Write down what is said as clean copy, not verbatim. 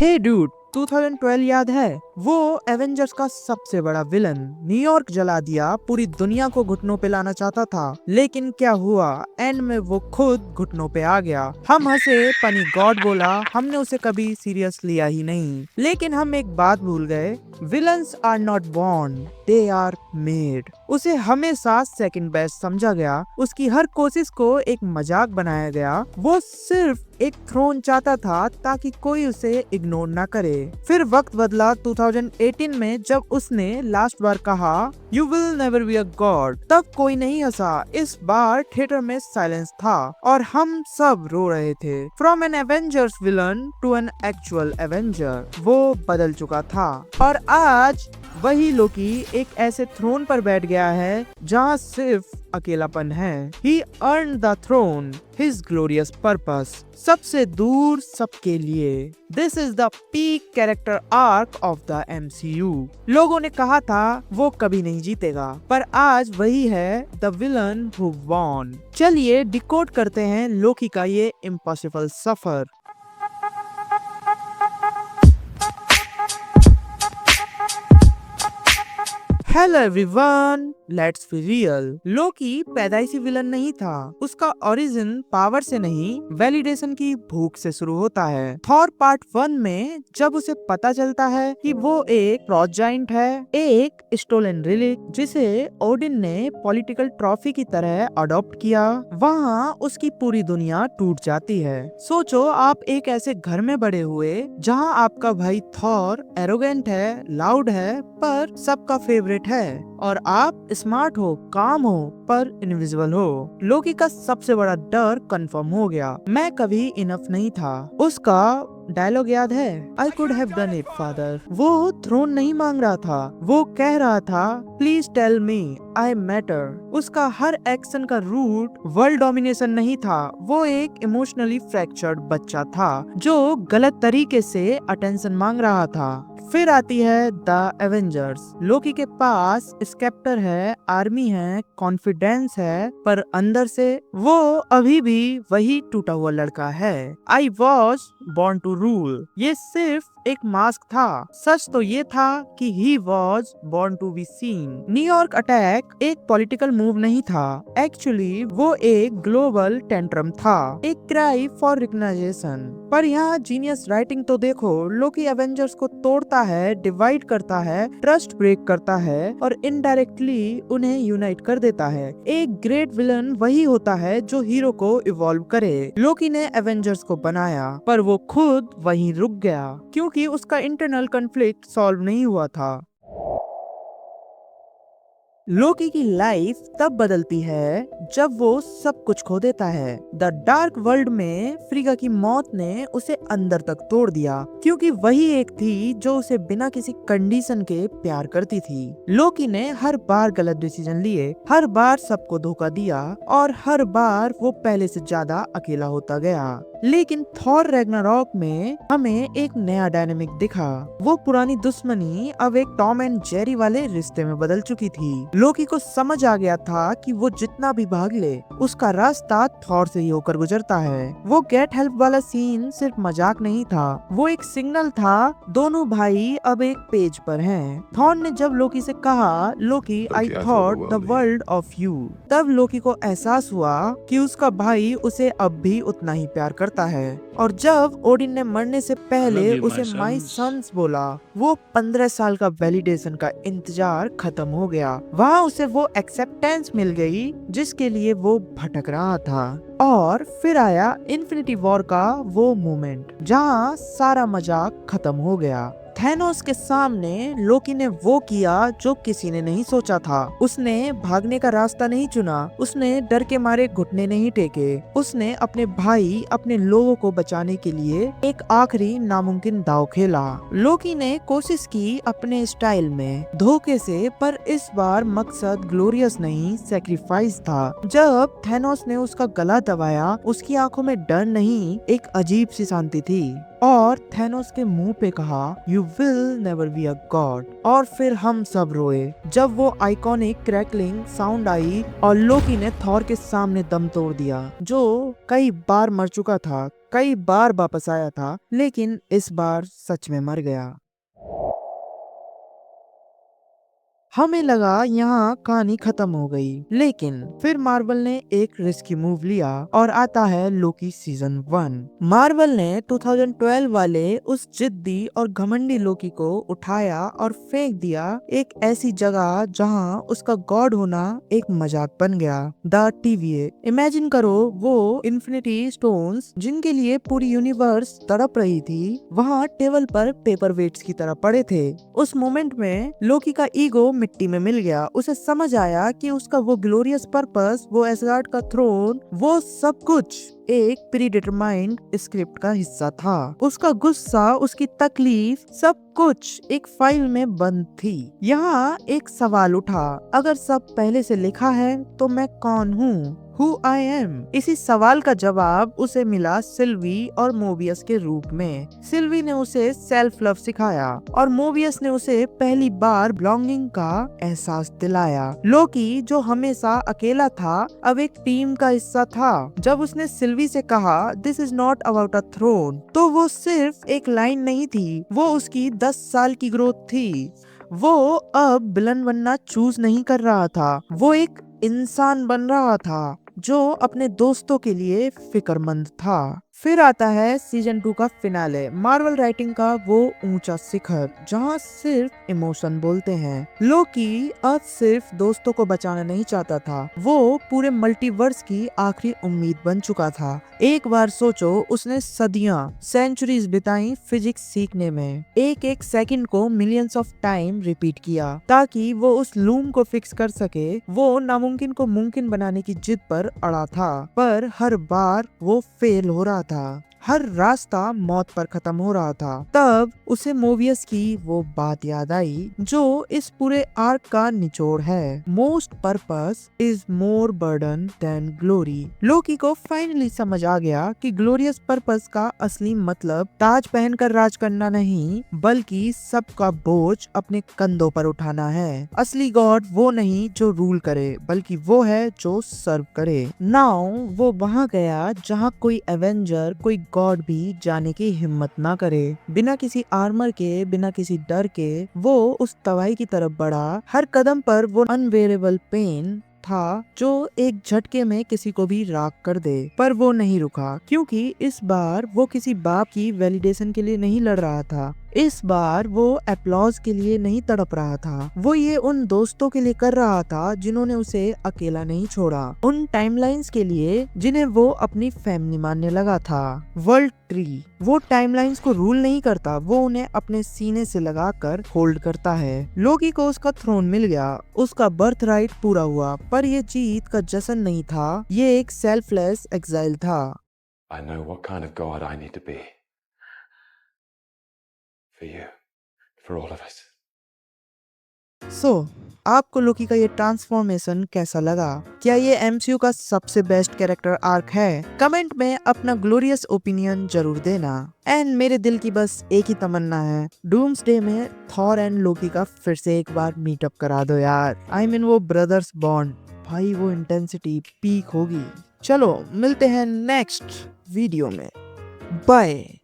हे dude, 2012 याद है? वो एवेंजर्स का सबसे बड़ा विलन न्यूयॉर्क जला दिया, पूरी दुनिया को घुटनों पे लाना चाहता था। लेकिन क्या हुआ, एंड में वो खुद घुटनों पे आ गया। हम हंसे, पनी गॉड बोला, हमने उसे कभी सीरियस लिया ही नहीं। लेकिन हम एक बात भूल गए, villains are not born, they are made. उसे हमेशा सेकंड बेस्ट समझा गया, उसकी हर कोशिश को एक मजाक बनाया गया। वो सिर्फ एक थ्रोन चाहता था ताकि कोई उसे इग्नोर ना करे। फिर वक्त बदला 2018 में, जब उसने लास्ट बार कहा you will never be a God. तब कोई नहीं हंसा, इस बार थिएटर में साइलेंस था और हम सब रो रहे थे। From an Avengers villain to an actual Avenger, वो बदल चुका था। और आज वही लोकी एक ऐसे थ्रोन पर बैठ गया है जहाँ सिर्फ अकेलापन है। He earned the throne, his glorious purpose, सबसे दूर सबके लिए। This is the peak character arc of the MCU। लोगों ने कहा था वो कभी नहीं जीतेगा, पर आज वही है the villain who won। चलिए डिकोड करते हैं लोकी का ये इम्पॉसिबल सफर। Hello everyone, let's be real. Loki पैदाइशी विलन नहीं था। उसका ओरिजिन पावर से नहीं, वैलिडेशन की भूख से शुरू होता है। थॉर पार्ट 1 में जब उसे पता चलता है कि वो एक फ्रॉस्ट जायंट है, एक स्टोलन रिलिक जिसे ओडिन ने पॉलिटिकल ट्रॉफी की तरह अडॉप्ट किया, वहाँ उसकी पूरी दुनिया टूट जाती है। सोचो, आप एक ऐसे घर में बड़े हुए जहाँ आपका भाई थॉर एरोगेंट है, लाउड है, पर सबका फेवरेट है, और आप स्मार्ट हो, काम हो, पर इनविजिबल हो। लोकी का सबसे बड़ा डर कंफर्म हो गया, मैं कभी इनफ नहीं था। उसका डायलॉग याद है, I could have done it father. वो थ्रोन नहीं मांग रहा था, वो कह रहा था please tell me I matter. उसका हर एक्शन का रूट वर्ल्ड डोमिनेशन नहीं था, वो एक इमोशनली फ्रैक्चर्ड बच्चा था जो गलत तरीके से अटेंशन मांग रहा था। फिर आती है द एवेंजर्स। लोकी के पास स्केप्टर है, आर्मी है, कॉन्फिडेंस है, पर अंदर से वो अभी भी वही टूटा हुआ लड़का है। I was born to rule, ये सिर्फ एक मास्क था। सच तो ये था कि he was born to be seen. New York attack एक पॉलिटिकल मूव नहीं था, एक्चुअली वो एक ग्लोबल टेंट्रम था, एक क्राई फॉर रिकग्नाइजेशन। पर यहाँ जीनियस राइटिंग तो देखो, लोकी एवेंजर्स को तोड़ता है, डिवाइड करता है, ट्रस्ट ब्रेक करता है और इनडायरेक्टली उन्हें यूनाइट कर देता है। एक ग्रेट विलन वही होता है जो हीरो को इवॉल्व करे। लोकी ने एवेंजर्स को बनाया, पर वो खुद वहीं रुक गया क्योंकि उसका इंटरनल कॉन्फ्लिक्ट सॉल्व नहीं हुआ था। लोकी की लाइफ तब बदलती है जब वो सब कुछ खो देता है। द डार्क वर्ल्ड में फ्रिगा की मौत ने उसे अंदर तक तोड़ दिया, क्योंकि वही एक थी जो उसे बिना किसी कंडीशन के प्यार करती थी। लोकी ने हर बार गलत डिसीजन लिए, हर बार सबको धोखा दिया और हर बार वो पहले से ज्यादा अकेला होता गया। लेकिन थॉर रैग्नारॉक में हमें एक नया डायनामिक दिखा। वो पुरानी दुश्मनी अब एक टॉम एंड जेरी वाले रिश्ते में बदल चुकी थी। लोकी को समझ आ गया था कि वो जितना भी भाग ले, उसका रास्ता थॉर से ही होकर गुजरता है। वो गेट हेल्प वाला सीन सिर्फ मजाक नहीं था, वो एक सिग्नल था, दोनों भाई अब एक पेज पर हैं। थॉर ने जब लोकी से कहा Loki I thought the world of you, तब लोकी को एहसास हुआ कि उसका भाई उसे अब भी उतना ही प्यार करता है। और जब ओडिन ने मरने से पहले उसे माय सन्स बोला, वो 15 साल का वैलिडेशन का इंतजार खत्म हो गया। वहाँ उसे वो एक्सेप्टेंस मिल गई जिसके लिए वो भटक रहा था। और फिर आया इन्फिनिटी वॉर का वो मोमेंट जहाँ सारा मजाक खत्म हो गया। थैनोस के सामने लोकी ने वो किया जो किसी ने नहीं सोचा था। उसने भागने का रास्ता नहीं चुना, उसने डर के मारे घुटने नहीं टेके, उसने अपने भाई, अपने लोगों को बचाने के लिए एक आखिरी नामुमकिन दांव खेला। लोकी ने कोशिश की अपने स्टाइल में, धोखे से, पर इस बार मकसद ग्लोरियस नहीं, सैक्रिफाइस था। जब थैनोस ने उसका गला दबाया, उसकी आंखों में डर नहीं, एक अजीब सी शांति थी। और थैनोस के मुंह पे कहा you will never be a God. और फिर हम सब रोए जब वो आइकॉनिक क्रैकलिंग साउंड आई और लोकी ने थॉर के सामने दम तोड़ दिया, जो कई बार मर चुका था, कई बार वापस आया था, लेकिन इस बार सच में मर गया। हमें लगा यहाँ कहानी खत्म हो गई, लेकिन फिर मार्वल ने एक रिस्की मूव लिया और आता है लोकी सीजन 1। मार्वल ने 2012 वाले उस जिद्दी और घमंडी लोकी को उठाया और फेंक दिया एक ऐसी जगह जहाँ उसका गॉड होना एक मजाक बन गया, द TVA। इमेजिन करो वो इन्फिनिटी स्टोन्स जिनके लिए पूरी यूनिवर्स तड़प रही थी, वहाँ टेबल पर पेपर वेट्स की तरह पड़े थे। उस मोमेंट में लोकी का ईगो मिट्टी में मिल गया। उसे समझ आया कि उसका वो ग्लोरियस पर्पस, वो एसगार्ड का थ्रोन, वो सब कुछ एक प्री डिटरमाइंड स्क्रिप्ट का हिस्सा था। उसका गुस्सा, उसकी तकलीफ, सब कुछ एक फाइल में बंद थी। यहाँ एक सवाल उठा, अगर सब पहले से लिखा है तो मैं कौन हूँ? Who I am? इसी सवाल का जवाब उसे मिला सिल्वी और मोबियस के रूप में। सिल्वी ने उसे सेल्फ लव सिखाया और मोबियस ने उसे पहली बार बिलोंगिंग का एहसास दिलाया। लोकी जो हमेशा अकेला था, अब एक टीम का हिस्सा था। जब उसने सिल्वी से कहा this is not about a throne, तो वो सिर्फ एक लाइन नहीं थी, वो उसकी 10 साल की ग्रोथ थी। वो अब विलन बनना चूज नहीं कर रहा था, वो एक इंसान बन रहा था जो अपने दोस्तों के लिए फिक्रमंद था। फिर आता है सीजन 2 का फिनाले, मार्वल राइटिंग का वो ऊंचा शिखर जहां सिर्फ इमोशन बोलते हैं। लोकी अब सिर्फ दोस्तों को बचाना नहीं चाहता था, वो पूरे मल्टीवर्स की आखिरी उम्मीद बन चुका था। एक बार सोचो, उसने सदियां, सेंचुरीज बिताई फिजिक्स सीखने में, एक एक सेकंड को मिलियंस ऑफ टाइम रिपीट किया ताकि वो उस लूम को फिक्स कर सके। वो नामुमकिन को मुमकिन बनाने की जिद पर अड़ा था, पर हर बार वो फेल हो रहा था। हर रास्ता मौत पर खत्म हो रहा था। तब उसे मोबियस की वो बात याद आई जो इस पूरे आर्क का निचोड़ है, most purpose is more burden than glory. Loki को फाइनली समझ आ गया कि ग्लोरियस पर्पस का असली मतलब ताज पहनकर राज करना नहीं, बल्कि सबका बोझ अपने कंधों पर उठाना है। असली गॉड वो नहीं जो रूल करे, बल्कि वो है जो सर्व करे। नाउ वो वहाँ गया जहाँ कोई एवेंजर, कोई गॉड भी जाने की हिम्मत ना करे। बिना किसी आर्मर के, बिना किसी डर के वो उस तबाही की तरफ बढ़ा। हर कदम पर वो अनबेरेबल पेन था जो एक झटके में किसी को भी राख कर दे, पर वो नहीं रुका, क्योंकि इस बार वो किसी बाप की वैलिडेशन के लिए नहीं लड़ रहा था। इस बार वो अप्लॉज के लिए नहीं तड़प रहा था, वो ये उन दोस्तों के लिए कर रहा था जिन्होंने उसे अकेला नहीं छोड़ा, उन टाइमलाइंस के लिए जिन्हें वो अपनी फैमिली मानने लगा था। वर्ल्ड ट्री वो टाइमलाइंस को रूल नहीं करता, वो उन्हें अपने सीने से लगाकर होल्ड करता है। लोकी को उसका थ्रोन मिल गया, उसका बर्थ राइट पूरा हुआ, पर ये जीत का जश्न नहीं था, ये एक सेल्फलेस एक्साइल था। I know what kind of God I need to be. For you. For all of us. आपको लोकी का ये ट्रांसफॉर्मेशन कैसा लगा? क्या ये MCU का सबसे बेस्ट कैरेक्टर आर्क है? कमेंट में अपना ग्लोरियस ओपिनियन जरूर देना। एंड मेरे दिल की बस एक ही तमन्ना है, डूम्सडे में थॉर एंड लोकी का फिर से एक बार मीटअप करा दो यार। I mean वो ब्रदर्स बॉन्ड, भाई वो इंटेंसिटी पीक होगी। चलो मिलते हैं नेक्स्ट वीडियो में, बाय।